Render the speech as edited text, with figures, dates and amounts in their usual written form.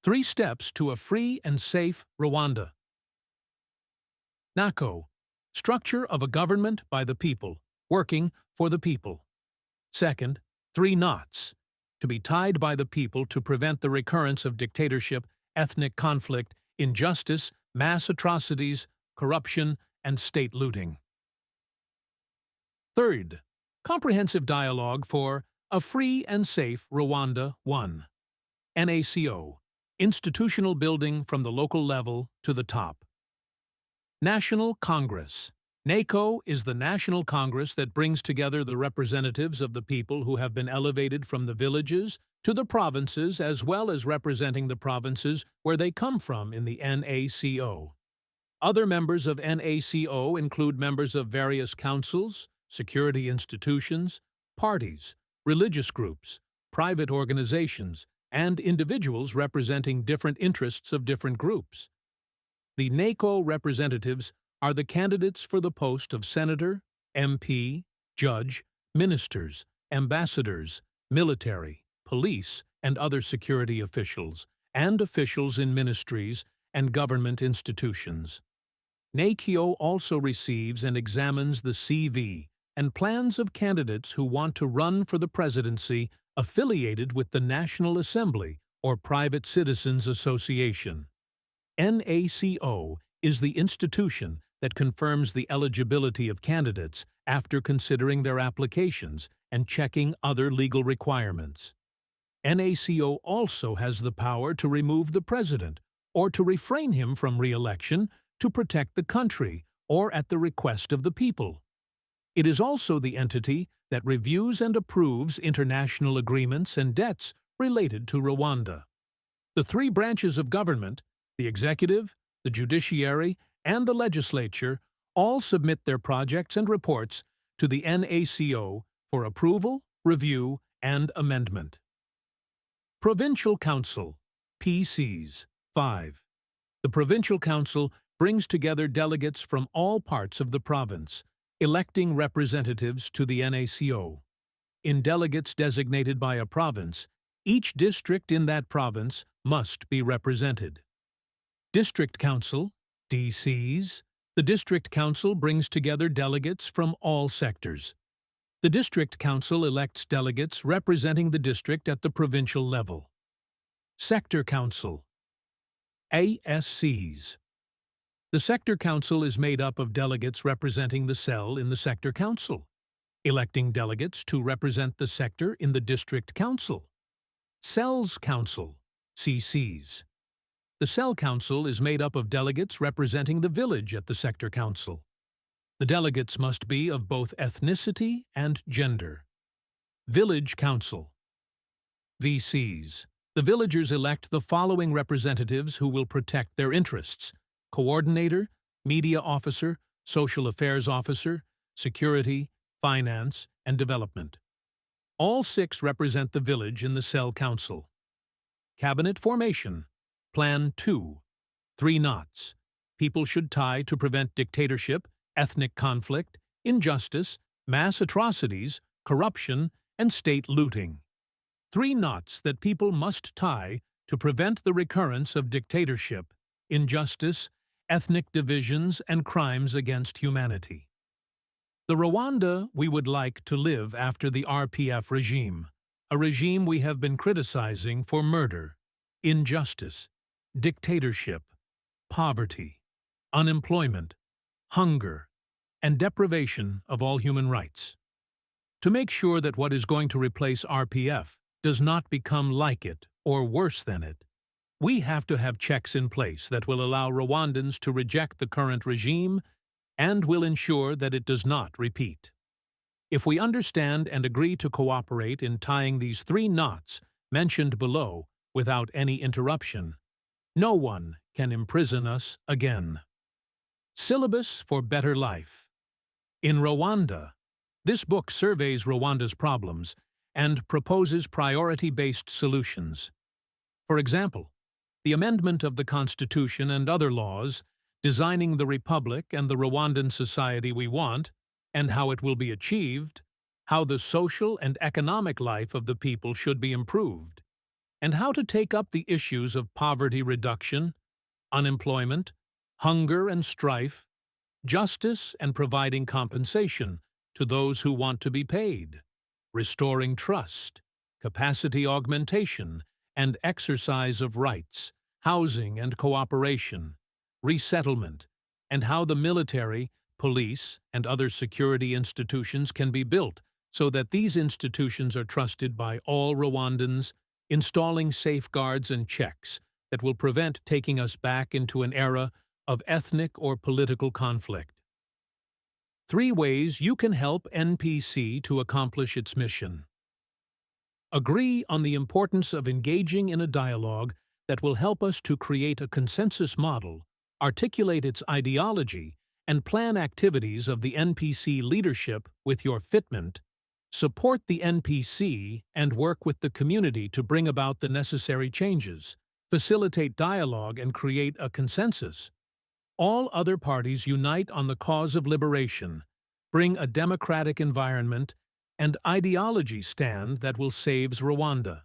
3 steps to a free and safe Rwanda. NACO, structure of a government by the people, working for the people. Second, 3 knots, to be tied by the people to prevent the recurrence of dictatorship, ethnic conflict, injustice, mass atrocities, corruption, and state looting. Third, comprehensive dialogue for a free and safe Rwanda 1. NACO, institutional building from the local level to the top. National Congress. NACO is the national congress that brings together the representatives of the people who have been elevated from the villages to the provinces, as well as representing the provinces where they come from in the NACO. Other members of NACO include members of various councils, security institutions, parties, religious groups, private organizations, and individuals representing different interests of different groups. The NACO representatives are the candidates for the post of senator, MP, judge, ministers, ambassadors, military, police, and other security officials, and officials in ministries and government institutions. NACO also receives and examines the CV and plans of candidates who want to run for the presidency affiliated with the National Assembly or Private Citizens Association. NACO is the institution that confirms the eligibility of candidates after considering their applications and checking other legal requirements. NACO also has the power to remove the president or to refrain him from re-election to protect the country or at the request of the people. It is also the entity that reviews and approves international agreements and debts related to Rwanda. The 3 branches of government, the executive, the judiciary, and the legislature, all submit their projects and reports to the NACO for approval, review, and amendment. Provincial Council, PCs. 5. The Provincial Council brings together delegates from all parts of the province, electing representatives to the NACO. In delegates designated by a province, each district in that province must be represented. District Council, DCs. The District Council brings together delegates from all sectors. The District Council elects delegates representing the district at the provincial level. Sector Council, ASCs. The Sector Council is made up of delegates representing the cell in the Sector Council, electing delegates to represent the sector in the District Council. Cells Council, CCs. The Cell Council is made up of delegates representing the village at the Sector Council. The delegates must be of both ethnicity and gender. Village Council, VCs. The villagers elect the following representatives who will protect their interests: coordinator, media officer, social affairs officer, security, finance, and development. All 6 represent the village in the Cell Council. Cabinet Formation, Plan 2. 3 knots. People should tie to prevent dictatorship, ethnic conflict, injustice, mass atrocities, corruption, and state looting. 3 knots that people must tie to prevent the recurrence of dictatorship, injustice, ethnic divisions, and crimes against humanity. The Rwanda we would like to live after the RPF regime, a regime we have been criticizing for murder, injustice, dictatorship, poverty, unemployment, hunger, and deprivation of all human rights. To make sure that what is going to replace RPF does not become like it or worse than it, we have to have checks in place that will allow Rwandans to reject the current regime and will ensure that it does not repeat. If we understand and agree to cooperate in tying these 3 knots mentioned below without any interruption, no one can imprison us again. Syllabus for Better Life. In Rwanda, this book surveys Rwanda's problems and proposes priority-based solutions. For example, the amendment of the Constitution and other laws, designing the Republic and the Rwandan society we want, and how it will be achieved, how the social and economic life of the people should be improved, and how to take up the issues of poverty reduction, unemployment, hunger and strife, justice and providing compensation to those who want to be paid, restoring trust, capacity augmentation and exercise of rights, housing and cooperation, resettlement, and how the military, police, and other security institutions can be built so that these institutions are trusted by all Rwandans, installing safeguards and checks that will prevent taking us back into an era of ethnic or political conflict. 3 ways you can help NPC to accomplish its mission. Agree on the importance of engaging in a dialogue that will help us to create a consensus model, articulate its ideology, and plan activities of the NPC leadership with your fitment. Support the NPC and work with the community to bring about the necessary changes, facilitate dialogue and create a consensus. All other parties unite on the cause of liberation, bring a democratic environment, and ideology stand that will save Rwanda.